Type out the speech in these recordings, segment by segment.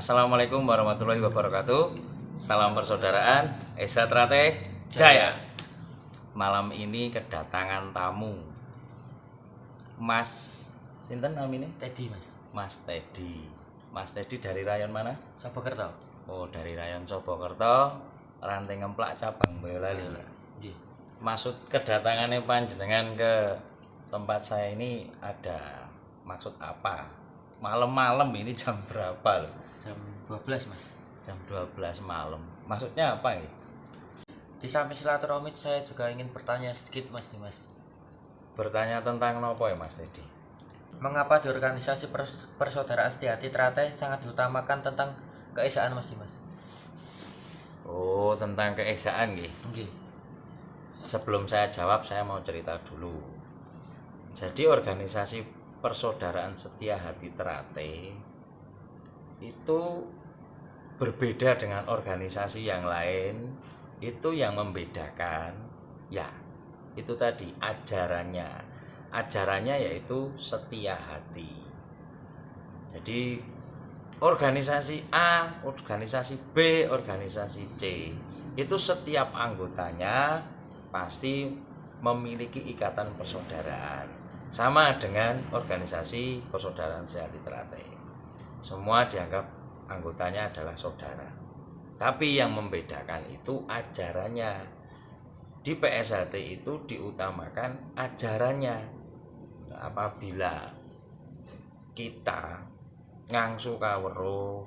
Assalamualaikum warahmatullahi wabarakatuh. Salam persaudaraan, Esa Trate Jaya. Malam ini kedatangan tamu, Mas sinten namanya? Teddy mas. Mas Teddy. Mas Teddy dari rayon mana? Sopokerto. Oh, dari rayon Sopokerto, Ranting Ngemplak cabang Boyolali. Nggih. Maksud kedatangannya panjenengan ke tempat saya ini ada maksud apa? Malam-malam ini jam berapa loh? Jam 12 mas. Jam 12 malam. Maksudnya apa ini? Di samping silaturahmi saya juga ingin bertanya sedikit mas nih mas. Bertanya tentang nopo ya Mas Teddy? Mengapa di organisasi persaudaraan Setiahati Trate sangat diutamakan tentang keesaan mas nih mas? Oh, tentang keesaan nggih. Nggih. Sebelum saya jawab, saya mau cerita dulu. Jadi organisasi Persaudaraan Setiahati Trate itu berbeda dengan organisasi yang lain. Itu yang membedakan ya itu tadi ajarannya yaitu setia hati. Jadi organisasi A, organisasi B, organisasi C itu setiap anggotanya pasti memiliki ikatan persaudaraan, sama dengan organisasi Persaudaraan Setiahati Trate. Semua dianggap anggotanya adalah saudara. Tapi yang membedakan itu ajarannya. Di PSHT itu diutamakan ajarannya. Nah, apabila kita ngangsu kawero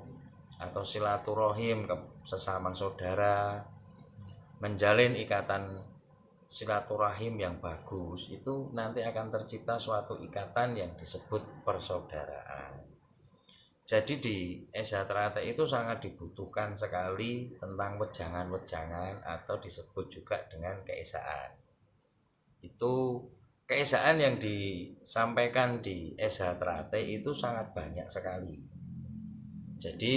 atau silaturahim ke sesama saudara, menjalin ikatan silaturahim yang bagus, itu nanti akan tercipta suatu ikatan yang disebut persaudaraan. Jadi di Esa Trate itu sangat dibutuhkan sekali tentang wejangan-wejangan atau disebut juga dengan keesaan. Itu keesaan yang disampaikan di Esa Trate itu sangat banyak sekali. Jadi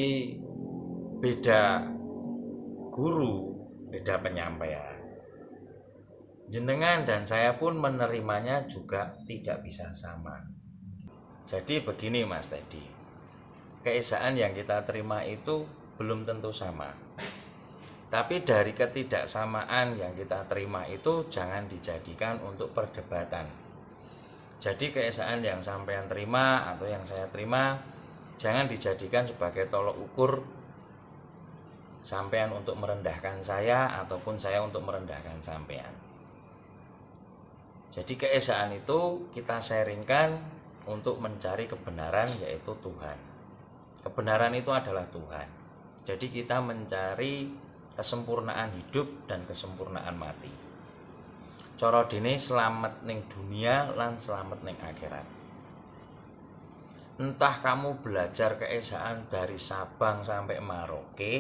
beda guru, beda penyampaian. Jenengan dan saya pun menerimanya juga tidak bisa sama. Jadi begini Mas Teddy, keesaan yang kita terima itu belum tentu sama. Tapi dari ketidaksamaan yang kita terima itu jangan dijadikan untuk perdebatan. Jadi keesaan yang sampean terima atau yang saya terima jangan dijadikan sebagai tolok ukur sampean untuk merendahkan saya ataupun saya untuk merendahkan sampean. Jadi keesaan itu kita sharingkan untuk mencari kebenaran, yaitu Tuhan. Kebenaran itu adalah Tuhan. Jadi kita mencari kesempurnaan hidup dan kesempurnaan mati. Cara dene selamat ning dunia lan selamat ning akhirat. Entah kamu belajar keesaan dari Sabang sampai Merauke,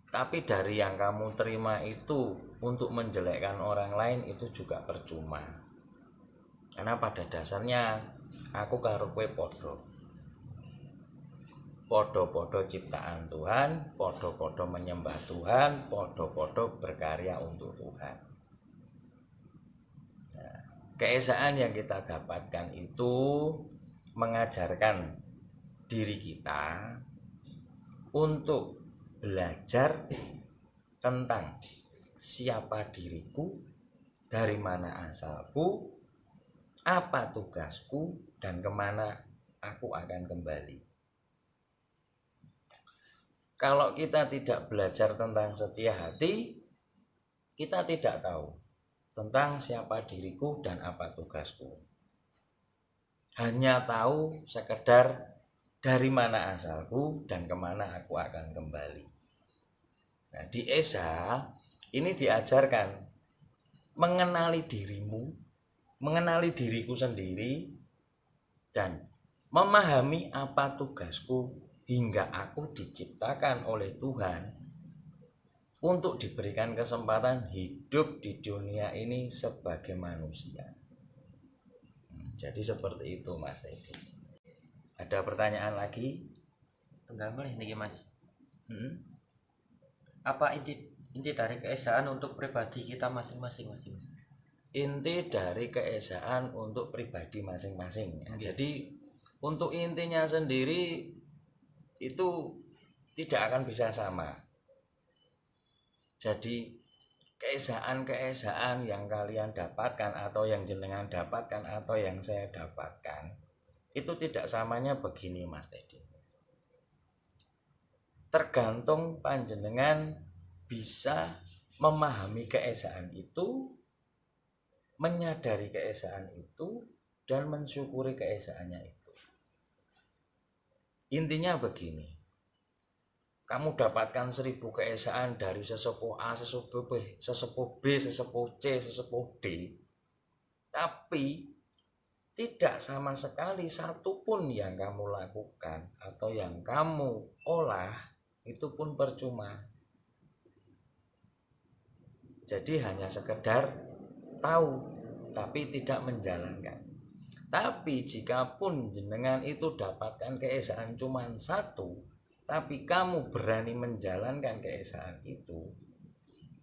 tapi dari yang kamu terima itu untuk menjelekkan orang lain itu juga percuma. Karena pada dasarnya aku karo kowe podo ciptaan Tuhan, podo menyembah Tuhan, podo berkarya untuk Tuhan. Nah, keesaan yang kita dapatkan itu mengajarkan diri kita untuk belajar tentang siapa diriku, dari mana asalku, apa tugasku, dan kemana aku akan kembali. Kalau kita tidak belajar tentang setia hati, kita tidak tahu tentang siapa diriku dan apa tugasku. Hanya tahu sekedar dari mana asalku dan kemana aku akan kembali. Nah, di Esa ini diajarkan mengenali dirimu, mengenali diriku sendiri, dan memahami apa tugasku hingga aku diciptakan oleh Tuhan untuk diberikan kesempatan hidup di dunia ini sebagai manusia. Jadi seperti itu Mas Teddy. Ada pertanyaan lagi? Tengah mulai nih mas. Apa inti dari keesaan untuk pribadi kita masing-masing mas? Inti dari keesaan untuk pribadi masing-masing. Okay. Jadi untuk intinya sendiri itu tidak akan bisa sama. Jadi keesaan yang kalian dapatkan atau yang jenengan dapatkan atau yang saya dapatkan itu tidak samanya begini Mas Teddy. Tergantung panjenengan bisa memahami keesaan itu, menyadari keesaan itu, dan mensyukuri keesaannya itu. Intinya begini, kamu dapatkan 1000 keesaan dari sesepuh A, sesepuh B, sesepuh C, sesepuh D, tapi tidak sama sekali satupun yang kamu lakukan atau yang kamu olah itu pun percuma. Jadi hanya sekedar tahu tapi tidak menjalankan. Tapi jika pun jenengan itu dapatkan keesaan cuma 1, tapi kamu berani menjalankan keesaan itu,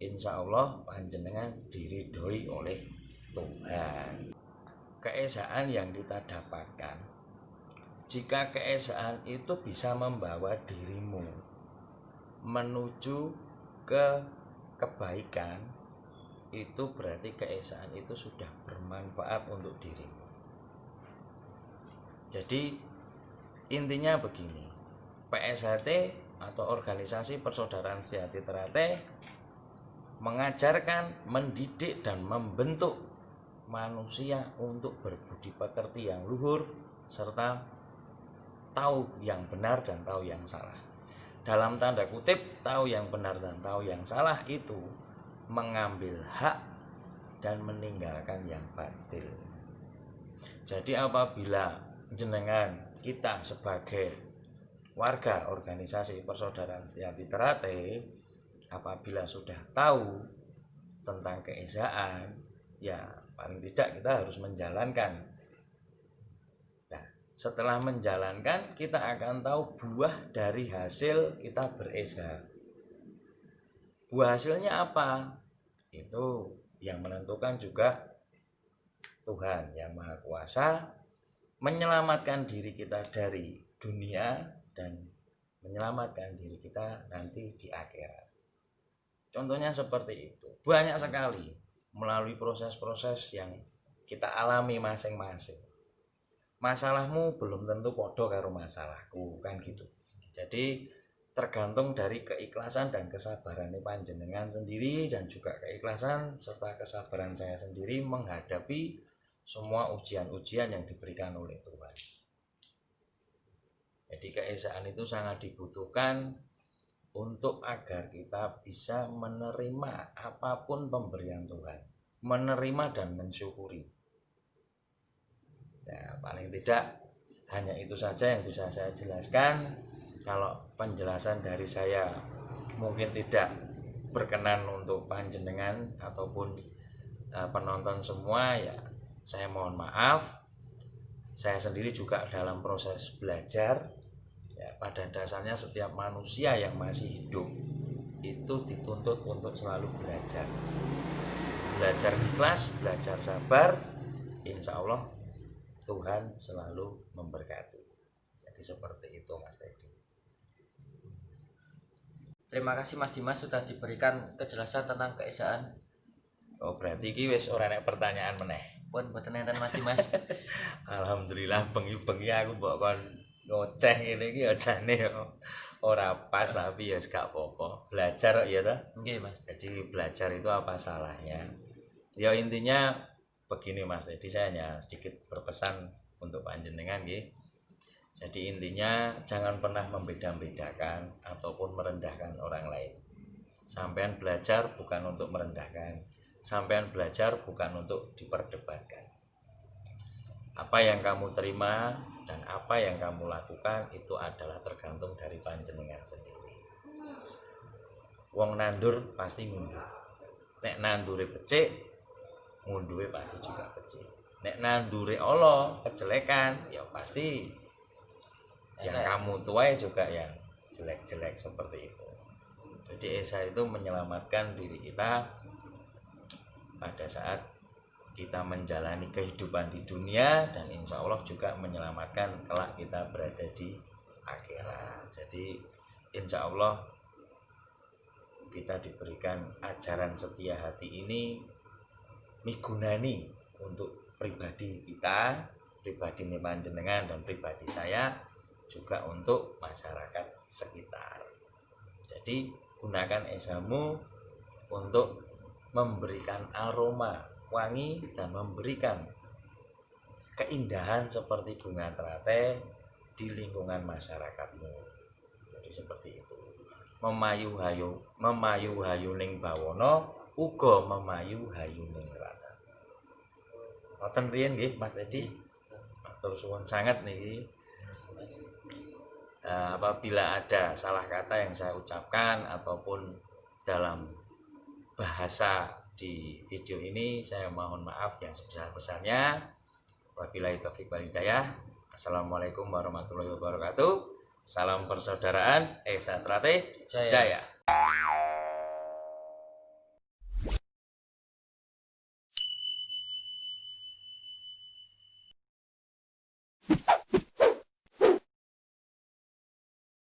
insya Allah panjenengan diridhoi oleh Tuhan. Keesaan yang kita dapatkan, jika keesaan itu bisa membawa dirimu menuju ke kebaikan, itu berarti keesaan itu sudah bermanfaat untuk dirimu. Jadi intinya begini, PSHT atau Organisasi Persaudaraan Sejati Ternate mengajarkan, mendidik dan membentuk manusia untuk berbudi pekerti yang luhur serta tahu yang benar dan tahu yang salah. Dalam tanda kutip, tahu yang benar dan tahu yang salah itu mengambil hak dan meninggalkan yang batil. Jadi apabila jenengan kita sebagai warga Organisasi Persaudaraan Sejati Ternate apabila sudah tahu tentang keesaan, ya paling tidak kita harus menjalankan. Nah, setelah menjalankan kita akan tahu buah dari hasil kita beresha. Buah hasilnya apa? Itu yang menentukan juga Tuhan yang Maha Kuasa, menyelamatkan diri kita dari dunia dan menyelamatkan diri kita nanti di akhirat. Contohnya seperti itu. Banyak sekali melalui proses-proses yang kita alami masing-masing. Masalahmu belum tentu podo karo masalahku, kan gitu. Jadi tergantung dari keikhlasan dan kesabaran panjenengan sendiri dan juga keikhlasan serta kesabaran saya sendiri menghadapi semua ujian-ujian yang diberikan oleh Tuhan. Jadi keesaan itu sangat dibutuhkan untuk agar kita bisa menerima apapun pemberian Tuhan, menerima dan mensyukuri. Ya, paling tidak hanya itu saja yang bisa saya jelaskan. Kalau penjelasan dari saya mungkin tidak berkenan untuk panjenengan ataupun penonton semua, ya saya mohon maaf. Saya sendiri juga dalam proses belajar. Ya, pada dasarnya setiap manusia yang masih hidup itu dituntut untuk selalu belajar. Belajar ikhlas, belajar sabar, insya Allah Tuhan selalu memberkati. Jadi seperti itu Mas Teddy. Terima kasih Mas Dimas sudah diberikan kejelasan tentang keesaan. Oh berarti iki wis ora nek pertanyaan meneh. Pun mboten enten Mas Dimas. Alhamdulillah bengi-bengi aku mbok kon ngoceh ngene iki ya jane ora pas tapi ya gak apa-apa. Belajar ya ta? Nggih Mas. Jadi belajar itu apa salahnya? Ya intinya begini Mas, jadi saya hanya sedikit berpesan untuk panjenengan nggih. Jadi intinya jangan pernah membeda-bedakan ataupun merendahkan orang lain. Sampean belajar bukan untuk merendahkan, sampean belajar bukan untuk diperdebatkan. Apa yang kamu terima dan apa yang kamu lakukan itu adalah tergantung dari panjenengan sendiri. Wong nandur pasti mundur. Nek nandure becik, munduwe pasti juga becik. Nek nandure Allah kejelekan, ya pasti yang kamu tuai juga yang jelek-jelek seperti itu. Jadi Esa itu menyelamatkan diri kita pada saat kita menjalani kehidupan di dunia dan insya Allah juga menyelamatkan kelak kita berada di akhirat. Jadi insya Allah kita diberikan ajaran setia hati ini migunani untuk pribadi kita, pribadi panjenengan dan pribadi saya, juga untuk masyarakat sekitar. Jadi gunakan esamu untuk memberikan aroma wangi dan memberikan keindahan seperti bunga teratai di lingkungan masyarakatmu. Jadi seperti itu. Memayu hayu ning bawana, uga memayu hayu ning rata. Wonten riyen nggih Mas Teddy. Matur suwun sangat niki. Apabila ada salah kata yang saya ucapkan ataupun dalam bahasa di video ini, saya mohon maaf yang sebesar-besarnya. Wabillahi taufiq wal hidayah. Assalamualaikum warahmatullahi wabarakatuh. Salam persaudaraan, Esa Trate Jaya.